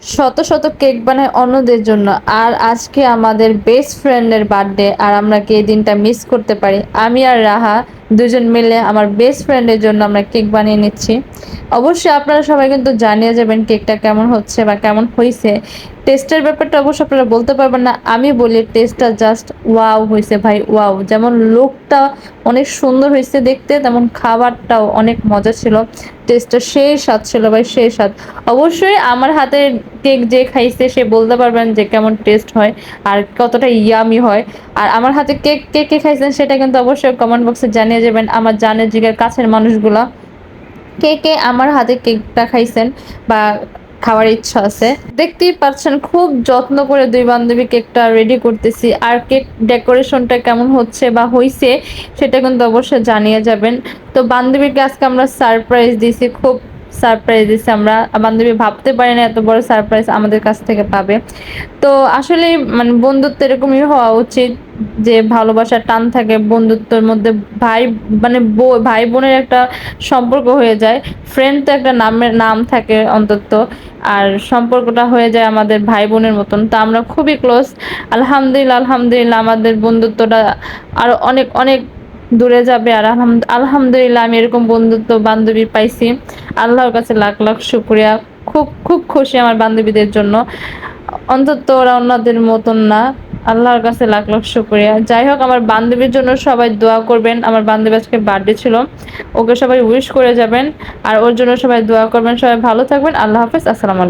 শত শত কেক বানায় অন্যদের জন্য। আর আজকে আমাদের বেস্ট ফ্রেন্ডের বার্থডে। আর আমরা কি এই দিনটা মিস করতে পারি? আমি আর রাহা দুজন মিলে আমার বেস্ট ফ্রেন্ডের জন্য আমরা কেক বানিয়ে নিচ্ছি। অবশ্যই আপনারা সবাই কিন্তু জানিয়ে যাবেন কেকটা কেমন হচ্ছে বা কেমন হইছে। টেস্টের ব্যাপারটা অবশ্য আপনারা বলতে পারবেন না। আমি বলি টেস্টটা জাস্ট ওয়াও হইছে ভাই, ওয়াও! যেমন লোকটা অনেক সুন্দর হইছে দেখতে, তেমন খাবারটাও অনেক মজা ছিল। টেস্টটা সেই স্বাদ ছিল ভাই, সেই স্বাদ। অবশ্যই আমার হাতের কেক যে খাইছে সে বলতে পারবেন যে কেমন টেস্ট হয় আর কতটা ইয়ামি হয়। আর আমার হাতে কেক কে কে খাইছেন সেটা কিন্তু অবশ্যই কমেন্ট বক্সে জানিয়ে যাবেন আমার জানের জিগের কাছের মানুষগুলা। কে কে আমার হাতে কেকটা খাইছেন বা খাওয়ার ইচ্ছা আছে। দেখতেই পাচ্ছেন খুব যত্ন করে ২ বান্ধবী কেকটা রেডি করতেছি। আর কেক ডেকোরেশনটা কেমন হচ্ছে বা হইছে সেটা কিন্তু অবশ্যই জানিয়ে যাবেন। তো বান্ধবীকে আজকে আমরা সারপ্রাইজ দিছি, খুব সারপ্রাইজ দিছি আমরা। বান্ধবী ভাবতে পারে না এত বড় সারপ্রাইজ আমাদের কাছ থেকে পাবে। তো আসলেই মানে বন্ধুত্ব এরকমই হওয়া উচিত যে ভালোবাসার টান থাকে বন্ধুত্বের মধ্যে। ভাই মানে ভাই বোনের একটা সম্পর্ক হয়ে যায়। ফ্রেন্ড তো একটা নাম থাকে অন্তত। আর সম্পর্কটা হয়ে যায় আমাদের ভাই বোনের মতন। তো আমরা খুবই ক্লোজ। আলহামদুলিল্লাহ, আলহামদুলিল্লাহ আমাদের বন্ধুত্বটা আরো অনেক অনেক দূরে যাবে। আর আলহামদুলিল্লাহ আমি এরকম বন্ধুত্ব বান্ধবী পাইছি। আল্লাহর কাছে লাখ লাখ শুকরিয়া। খুব খুব খুশি আমার বান্ধবীদের জন্য। অন্তত ওরা অন্যদের মতন না। আল্লাহর কাছে লাখ লাখ শুকরিয়া। যাই হোক, আমার বান্ধবীর জন্য সবাই দোয়া করবেন। আমার বান্ধবীর আজকে বার্থডে ছিল। ওকে সবাই উইশ করে যাবেন। আর ওর জন্য সবাই দোয়া করবেন। সবাই ভালো থাকবেন। আল্লাহ হাফেজ। আসসালামু আলাইকুম।